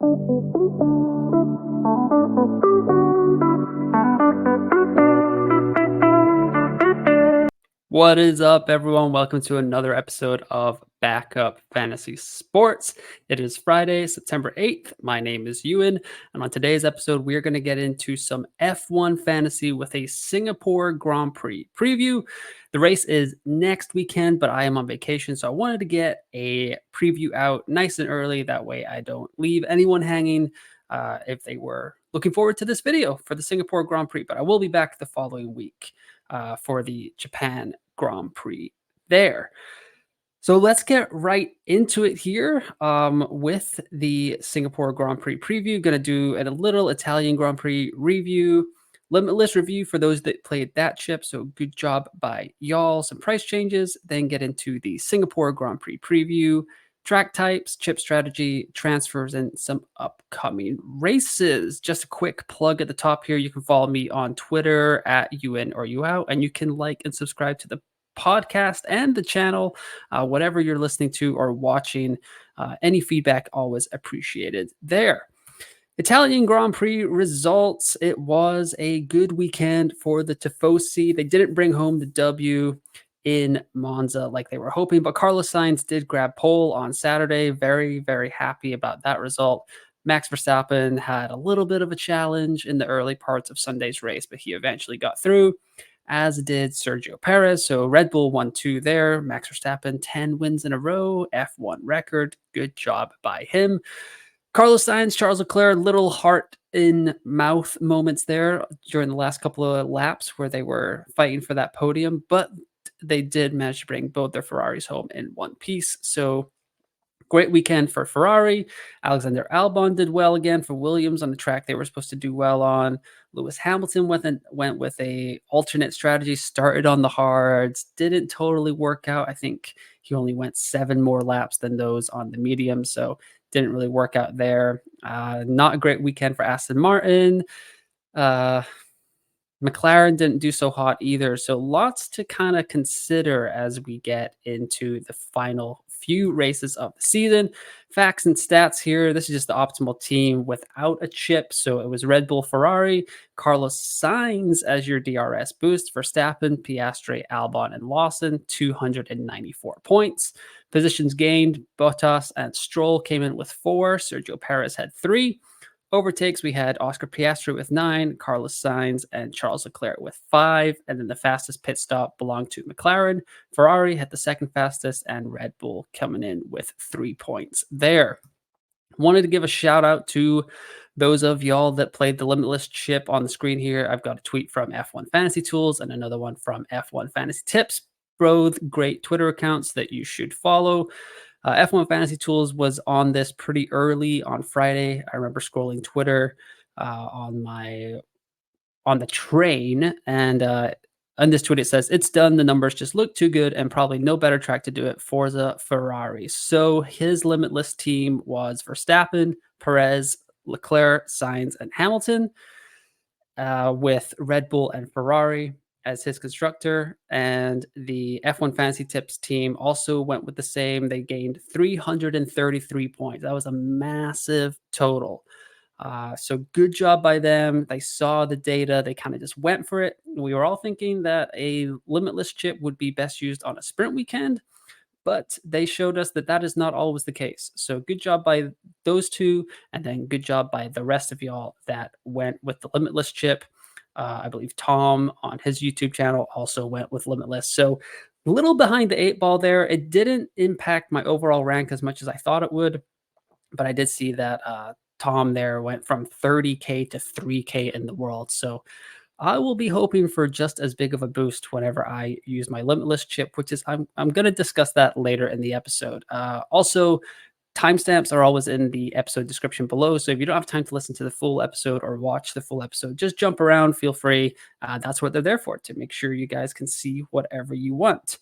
What is up, everyone? Welcome to another episode of Backup Fantasy Sports. It is Friday, September 8th. My name is Ewan, and on today's episode, we are going to get into some F1 fantasy with a Singapore Grand Prix preview. The race is next weekend, but I am on vacation, so I wanted to get a preview out nice and early. That way, I don't leave anyone hanging if they were looking forward to this video for the Singapore Grand Prix. But I will be back the following week for the Japan Grand Prix there. So let's get right into it here with the Singapore Grand Prix preview. Going to do a little Italian Grand Prix review, Limitless review for those that played that chip. So good job by y'all. Some price changes. Then get into the Singapore Grand Prix preview, track types, chip strategy, transfers, and some upcoming races. Just a quick plug at the top here. You can follow me on Twitter at UN or UOut, and you can like and subscribe to the podcast and the channel, whatever you're listening to or watching. Any feedback always appreciated there. Italian Grand Prix results. It was a good weekend for the Tifosi. They didn't bring home the W in Monza like they were hoping, but Carlos Sainz did grab pole on Saturday. Very, very happy about that result. Max Verstappen had a little bit of a challenge in the early parts of Sunday's race, but he eventually got through, as did Sergio Perez. So Red Bull won 2 there. Max Verstappen, 10 wins in a row, F1 record. Good job by him. Carlos Sainz, Charles Leclerc, little heart in mouth moments there during the last couple of laps where they were fighting for that podium, but they did manage to bring both their Ferraris home in one piece. So great weekend for Ferrari. Alexander Albon did well again for Williams on the track they were supposed to do well on. Lewis Hamilton went with a alternate strategy, started on the hards, didn't totally work out. I think he only went 7 more laps than those on the medium, so didn't really work out there. Not a great weekend for Aston Martin. McLaren didn't do so hot either. So lots to kind of consider as we get into the final few races of the season. Facts and stats here. This is just the optimal team without a chip. So it was Red Bull, Ferrari, Carlos Sainz as your DRS boost, Verstappen, Piastri, Albon, and Lawson, 294 points. Positions gained, Bottas and Stroll came in with 4. Sergio Perez had 3. Overtakes, we had Oscar Piastri with 9, Carlos Sainz and Charles Leclerc with 5, and then the fastest pit stop belonged to McLaren. Ferrari had the second fastest, and Red Bull coming in with 3 points there. Wanted to give a shout out to those of y'all that played the Limitless chip on the screen here. I've got a tweet from F1 Fantasy Tools and another one from F1 Fantasy Tips. Both great Twitter accounts that you should follow. F1 Fantasy Tools was on this pretty early on Friday. I remember scrolling Twitter on the train, and on this tweet it says, "It's done. The numbers just look too good, and probably no better track to do it. Forza Ferrari." So his Limitless team was Verstappen, Perez, Leclerc, Sainz, and Hamilton, with Red Bull and Ferrari as his constructor. And the F1 Fantasy Tips team also went with the same. They gained 333 points. That was a massive total. So good job by them. They saw the data. They kind of just went for it. We were all thinking that a Limitless chip would be best used on a sprint weekend, but they showed us that that is not always the case. So good job by those two, and then good job by the rest of y'all that went with the Limitless chip. I believe Tom on his YouTube channel also went with Limitless. So a little behind the 8 ball there. It didn't impact my overall rank as much as I thought it would, but I did see that Tom there went from 30K to 3K in the world. So I will be hoping for just as big of a boost whenever I use my Limitless chip, which is I'm going to discuss that later in the episode. Also, timestamps are always in the episode description below. So if you don't have time to listen to the full episode or watch the full episode, just jump around, feel free. That's what they're there for, to make sure you guys can see whatever you want.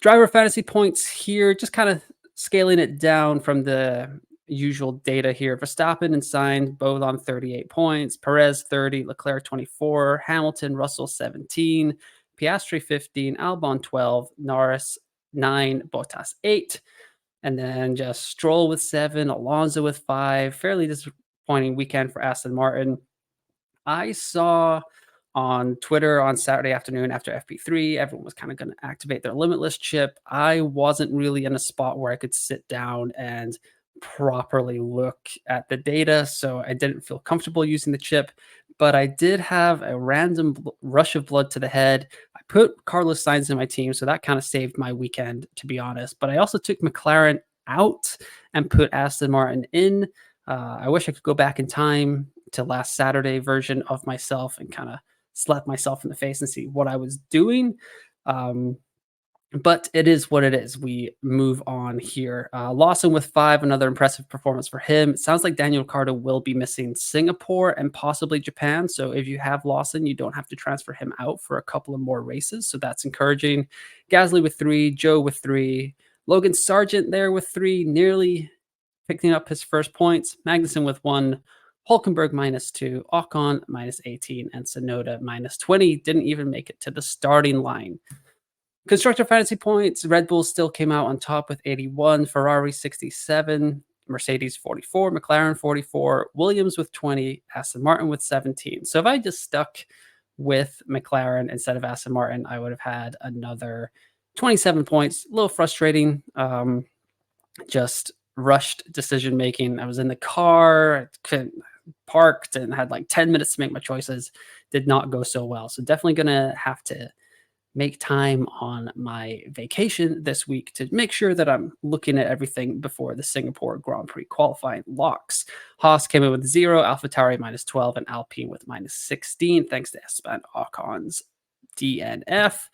Driver fantasy points here, just kind of scaling it down from the usual data here. Verstappen and Sainz both on 38 points, Perez 30, Leclerc 24, Hamilton, Russell 17, Piastri 15, Albon 12, Norris 9, Bottas 8. and then just Stroll with 7, Alonso with 5. Fairly disappointing weekend for Aston Martin. I saw on Twitter on Saturday afternoon after FP3, everyone was kind of going to activate their Limitless chip. I wasn't really in a spot where I could sit down and properly look at the data, so I didn't feel comfortable using the chip. But I did have a random rush of blood to the head. I put Carlos Sainz in my team, so that kind of saved my weekend, to be honest. But I also took McLaren out and put Aston Martin in. I wish I could go back in time to last Saturday version of myself and kind of slap myself in the face and see what I was doing. Um, but it is what it is. We move on here. Lawson with 5, another impressive performance for him. It sounds like Daniel Ricciardo will be missing Singapore and possibly Japan. So if you have Lawson, you don't have to transfer him out for a couple of more races. So that's encouraging. Gasly with 3, Joe with 3, Logan Sargent there with 3, nearly picking up his first points. Magnussen with 1, Hulkenberg -2, Ocon -18, and Sonoda -20. Didn't even make it to the starting line. Constructor fantasy points, Red Bull still came out on top with 81, Ferrari 67, Mercedes 44, McLaren 44, Williams with 20, Aston Martin with 17. So if I just stuck with McLaren instead of Aston Martin, I would have had another 27 points. A little frustrating. Just rushed decision making. I was in the car, I couldn't parked and had like 10 minutes to make my choices. Did not go so well. So definitely gonna have to make time on my vacation this week to make sure that I'm looking at everything before the Singapore Grand Prix qualifying locks. Haas came in with 0, AlphaTauri -12, and Alpine with -16, thanks to Esteban Ocon's DNF.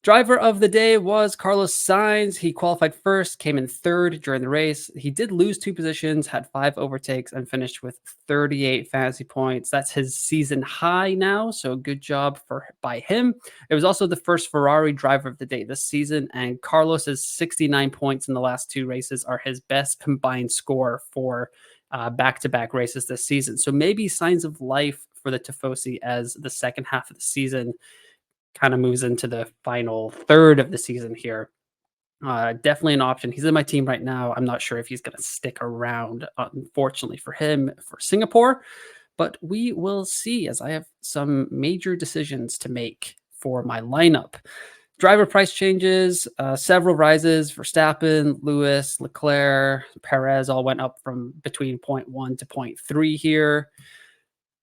Driver of the day was Carlos Sainz. He qualified first, came in third during the race. He did lose 2 positions, had 5 overtakes, and finished with 38 fantasy points. That's his season high now, so good job by him. It was also the first Ferrari driver of the day this season, and Carlos's 69 points in the last 2 races are his best combined score for back-to-back races this season. So maybe signs of life for the Tifosi as the second half of the season kind of moves into the final third of the season here. Definitely an option. He's in my team right now. I'm not sure if he's going to stick around, unfortunately for him, for Singapore, but we will see as I have some major decisions to make for my lineup. Driver price changes, several rises. Verstappen, Lewis, Leclerc, Perez all went up from between 0.1 to 0.3 here.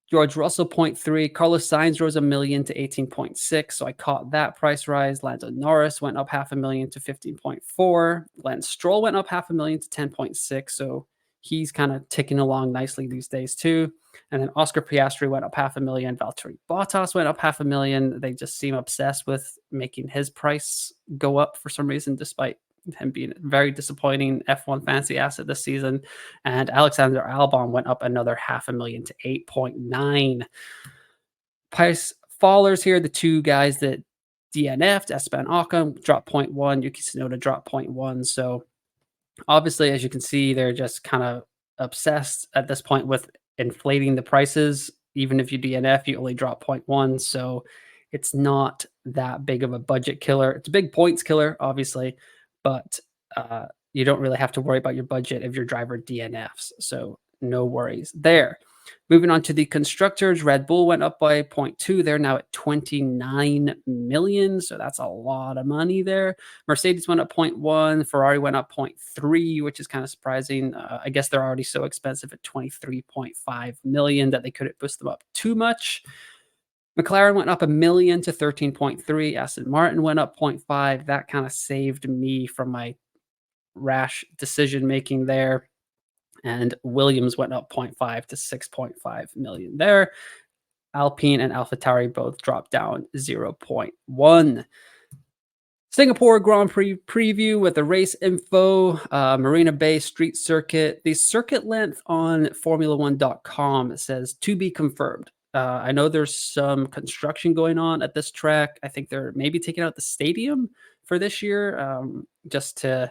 George Russell 0.3, Carlos Sainz rose $1 million to 18.6, so I caught that price rise. Lando Norris went up $500,000 to 15.4. Lance Stroll went up $500,000 to 10.6, so he's kind of ticking along nicely these days too. And then Oscar Piastri went up $500,000. Valtteri Bottas went up $500,000. They just seem obsessed with making his price go up for some reason, despite him being a very disappointing F1 fantasy asset this season. And Alexander Albon went up another $500,000 to 8.9. Price fallers here, the 2 guys that DNF'd, Esteban Ocon dropped 0.1, Yuki Tsunoda dropped 0.1. So obviously, as you can see, they're just kind of obsessed at this point with inflating the prices. Even if you DNF, you only drop 0.1. So it's not that big of a budget killer. It's a big points killer, obviously, but you don't really have to worry about your budget if your driver DNFs. So no worries there. Moving on to the constructors, Red Bull went up by 0.2. They're now at 29 million. So that's a lot of money there. Mercedes went up 0.1. Ferrari went up 0.3, which is kind of surprising. I guess they're already so expensive at 23.5 million that they couldn't boost them up too much. McLaren went up $1 million to 13.3. Aston Martin went up 0.5. That kind of saved me from my rash decision making there. And Williams went up 0.5 to 6.5 million there. Alpine and AlphaTauri both dropped down 0.1. Singapore Grand Prix preview with the race info, Marina Bay Street Circuit. The circuit length on Formula1.com says to be confirmed. I know there's some construction going on at this track. I think they're maybe taking out the stadium for this year just to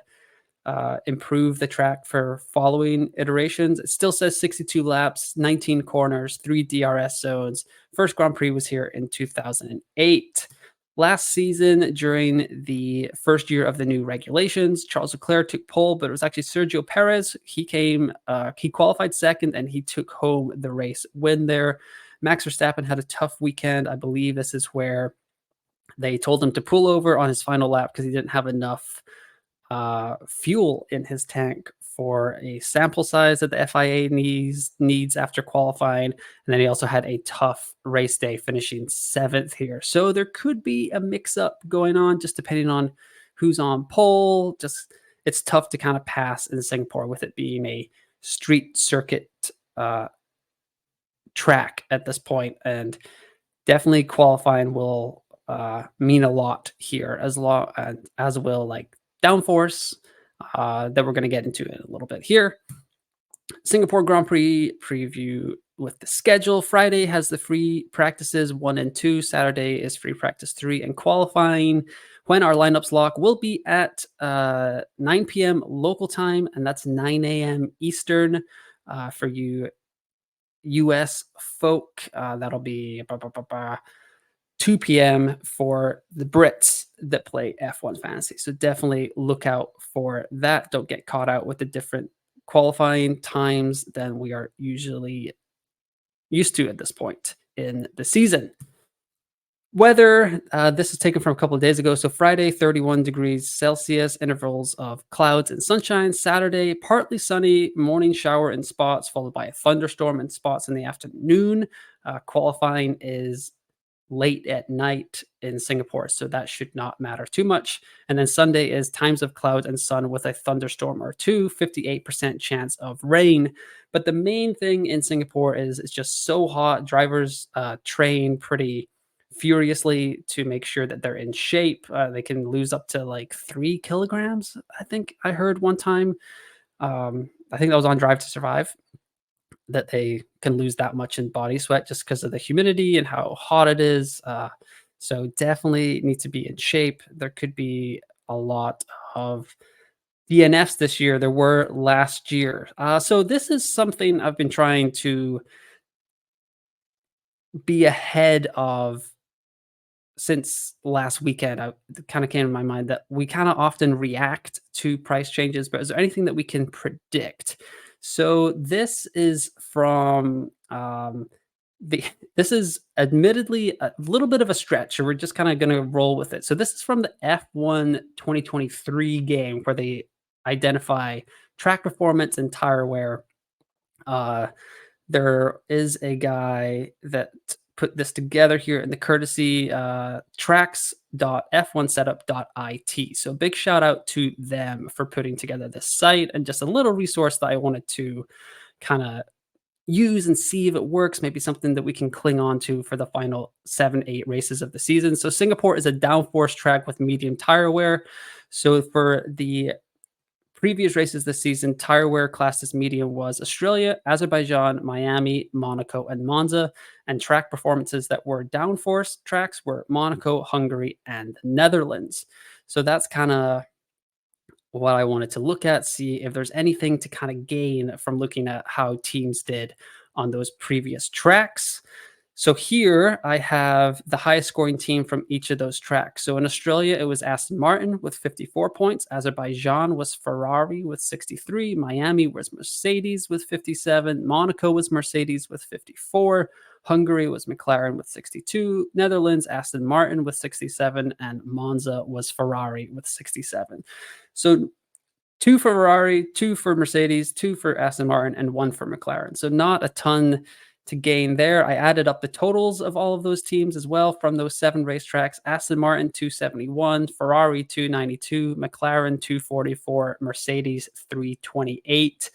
improve the track for following iterations. It still says 62 laps, 19 corners, 3 DRS zones. First Grand Prix was here in 2008. Last season, during the first year of the new regulations, Charles Leclerc took pole, but it was actually Sergio Perez. He qualified second, and he took home the race win there. Max Verstappen had a tough weekend. I believe this is where they told him to pull over on his final lap because he didn't have enough fuel in his tank for a sample size that the FIA needs after qualifying. And then he also had a tough race day, finishing seventh here. So there could be a mix up going on, just depending on who's on pole. Just it's tough to kind of pass in Singapore with it being a street circuit uh, track at this point, and definitely qualifying will mean a lot here, as will like downforce that we're going to get into in a little bit here. Singapore Grand Prix preview with the schedule. Friday has the free practices 1 and 2. Saturday is free practice 3 and qualifying. When our lineups lock will be at 9 p.m. local time, and that's 9 a.m. Eastern for you US folk. That'll be 2 p.m. for the Brits that play F1 Fantasy. So definitely look out for that. Don't get caught out with the different qualifying times than we are usually used to at this point in the season. Weather, this is taken from a couple of days ago. So Friday, 31 degrees Celsius, intervals of clouds and sunshine. Saturday, partly sunny, morning shower in spots, followed by a thunderstorm in spots in the afternoon. Qualifying is late at night in Singapore, so that should not matter too much. And then Sunday is times of cloud and sun with a thunderstorm or two, 58% chance of rain. But the main thing in Singapore is it's just so hot. Drivers train pretty furiously to make sure that they're in shape. They can lose up to like 3 kilograms, I think I heard one time. I think that was on Drive to Survive, that they can lose that much in body sweat just because of the humidity and how hot it is. So definitely need to be in shape. There could be a lot of DNFs this year. There were last year. So this is something I've been trying to be ahead of since last weekend. It kind of came to my mind that we kind of often react to price changes, but is there anything that we can predict? So this is from this is admittedly a little bit of a stretch, so we're just kind of going to roll with it. So this is from the F1 2023 game where they identify track performance and tire wear. There is a guy that put this together here in the courtesy tracks.f1setup.it. So big shout out to them for putting together this site, and just a little resource that I wanted to kind of use and see if it works, maybe something that we can cling on to for the final 7-8 races of the season. So Singapore is a downforce track with medium tire wear. So for the previous races this season, tire wear classed as medium was Australia, Azerbaijan, Miami, Monaco, and Monza. And track performances that were downforce tracks were Monaco, Hungary, and the Netherlands. So that's kind of what I wanted to look at, see if there's anything to kind of gain from looking at how teams did on those previous tracks. So here I have the highest scoring team from each of those tracks. So in Australia, it was Aston Martin with 54 points. Azerbaijan was Ferrari with 63. Miami was Mercedes with 57. Monaco was Mercedes with 54. Hungary was McLaren with 62. Netherlands, Aston Martin with 67. And Monza was Ferrari with 67. So 2 for Ferrari, 2 for Mercedes, 2 for Aston Martin, and 1 for McLaren. So not a ton to gain there. I added up the totals of all of those teams as well from those 7 racetracks. Aston Martin 271, Ferrari 292, McLaren 244, Mercedes 328.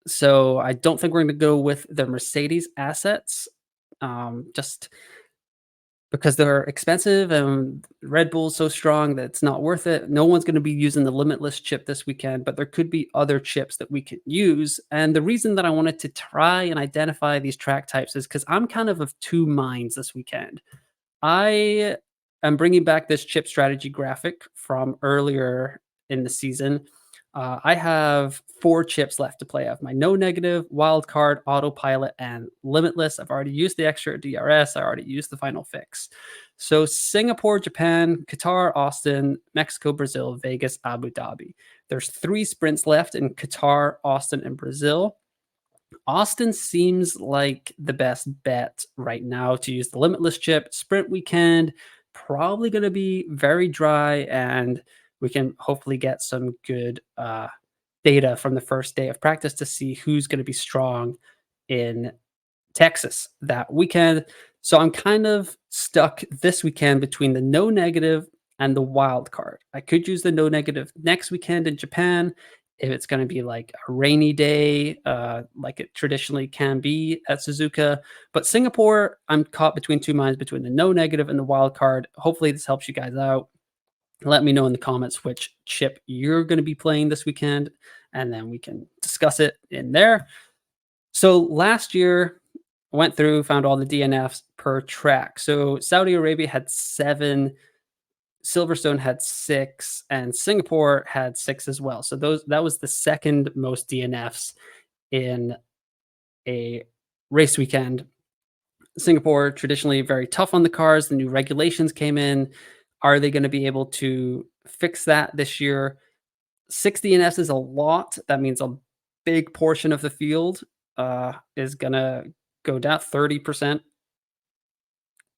So I don't think we're going to go with the Mercedes assets, just because they're expensive and Red Bull's so strong that it's not worth it. No one's going to be using the Limitless chip this weekend, but there could be other chips that we could use. And the reason that I wanted to try and identify these track types is because I'm kind of 2 minds this weekend. I am bringing back this chip strategy graphic from earlier in the season, I have 4 chips left to play. I have my no negative, wild card, autopilot, and limitless. I've already used the extra DRS. I already used the final fix. So Singapore, Japan, Qatar, Austin, Mexico, Brazil, Vegas, Abu Dhabi. There's 3 sprints left in Qatar, Austin, and Brazil. Austin seems like the best bet right now to use the limitless chip. Sprint weekend, probably going to be very dry, and we can hopefully get some good data from the first day of practice to see who's going to be strong in Texas that weekend. So I'm kind of stuck this weekend between the no negative and the wild card. I could use the no negative next weekend in Japan if it's going to be like a rainy day, like it traditionally can be at Suzuka. But Singapore, I'm caught between two minds between the no negative and the wild card. Hopefully, this helps you guys out. Let me know in the comments which chip you're going to be playing this weekend, and then we can discuss it in there. So last year, I went through, found all the DNFs per track. So Saudi Arabia had 7, Silverstone had 6, and Singapore had 6 as well. So that was the second most DNFs in a race weekend. Singapore traditionally very tough on the cars. The new regulations came in. Are they going to be able to fix that this year? 6 DNFs is a lot. That means a big portion of the field is going to go down 30%.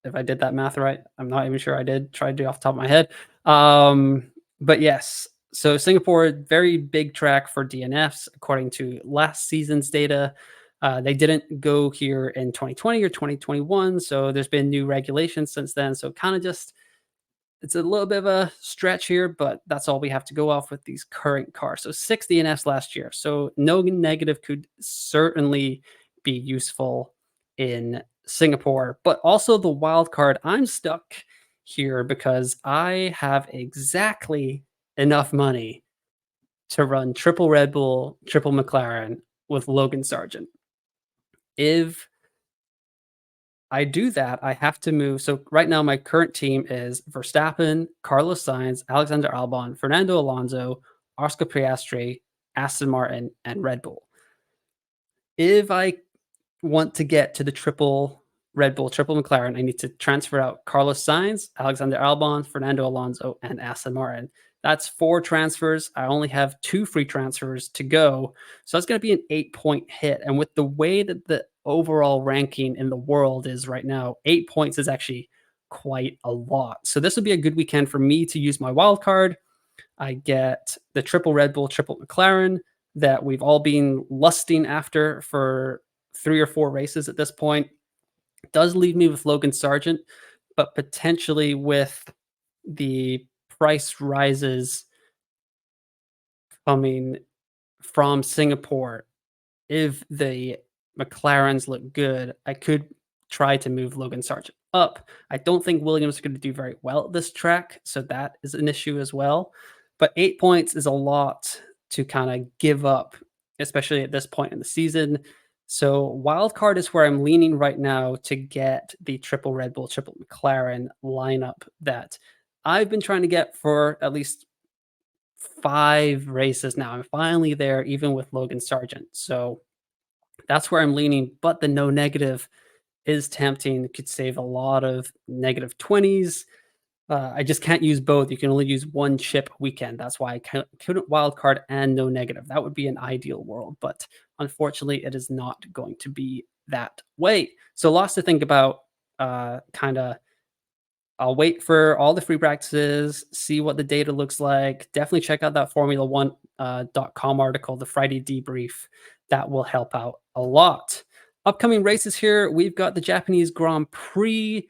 If I did that math right, I'm not even sure I did. Try to do it off the top of my head. But yes, so Singapore, very big track for DNFs, according to last season's data. They didn't go here in 2020 or 2021, so there's been new regulations since then. So kind of just it's a little bit of a stretch here, but that's all we have to go off with these current cars. So 6 DNFs last year. So no negative could certainly be useful in Singapore, but also the wild card. I'm stuck here because I have exactly enough money to run triple Red Bull, triple McLaren with Logan Sargent. If I do that, I have to move. So right now, my current team is Verstappen, Carlos Sainz, Alexander Albon, Fernando Alonso, Oscar Piastri, Aston Martin, and Red Bull. If I want to get to the triple Red Bull, triple McLaren, I need to transfer out Carlos Sainz, Alexander Albon, Fernando Alonso, and Aston Martin. That's 4 transfers. I only have 2 free transfers to go. So that's going to be an 8-point hit. And with the way that the overall ranking in the world is right now, 8 points is actually quite a lot. So this would be a good weekend for me to use my wild card. I get the triple Red Bull, triple McLaren that we've all been lusting after for 3 or 4 races at this point. It does leave me with Logan Sargent, but potentially with the price rises coming from Singapore, if the McLarens look good, I could try to move Logan Sargent up. I don't think Williams is going to do very well at this track, so that is an issue as well. But 8 points is a lot to kind of give up, especially at this point in the season. So wild card is where I'm leaning right now to get the triple Red Bull, triple McLaren lineup that I've been trying to get for at least 5 races now. I'm finally there, even with Logan Sargent. So that's where I'm leaning. But the no negative is tempting. It could save a lot of negative 20s. I just can't use both. You can only use one chip weekend. That's why I couldn't wild card and no negative. That would be an ideal world. But unfortunately, it is not going to be that way. So lots to think about. Kind of I'll wait for all the free practices, see what the data looks like. Definitely check out that Formula1.com article, the Friday debrief. That will help out a lot. Upcoming races here, we've got the Japanese Grand Prix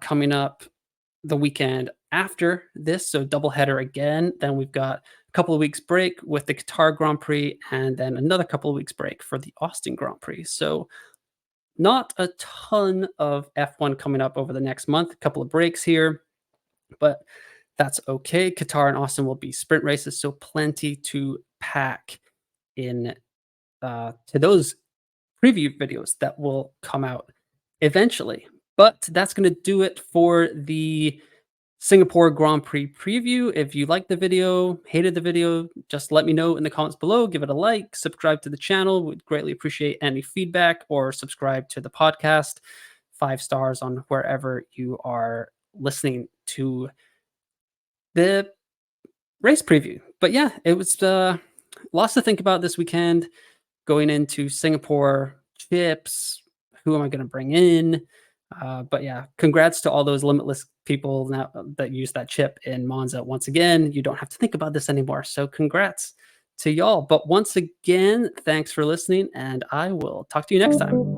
coming up the weekend after this, so doubleheader again. Then we've got a couple of weeks break with the Qatar Grand Prix, and then another couple of weeks break for the Austin Grand Prix. So not a ton of F1 coming up over the next month, a couple of breaks here, but that's okay. Qatar and Austin will be sprint races, so plenty to pack in to those preview videos that will come out eventually. But that's going to do it for the Singapore Grand Prix preview. If you liked the video, hated the video, just let me know in the comments below. Give it a like, subscribe to the channel. Would greatly appreciate any feedback, or subscribe to the podcast. 5 stars on wherever you are listening to the race preview. But yeah, it was lots to think about this weekend going into Singapore. Chips, who am I going to bring in? But yeah, congrats to all those Limitless people that use that chip in Monza. Once again, you don't have to think about this anymore. So congrats to y'all. But once again, thanks for listening, and I will talk to you next time.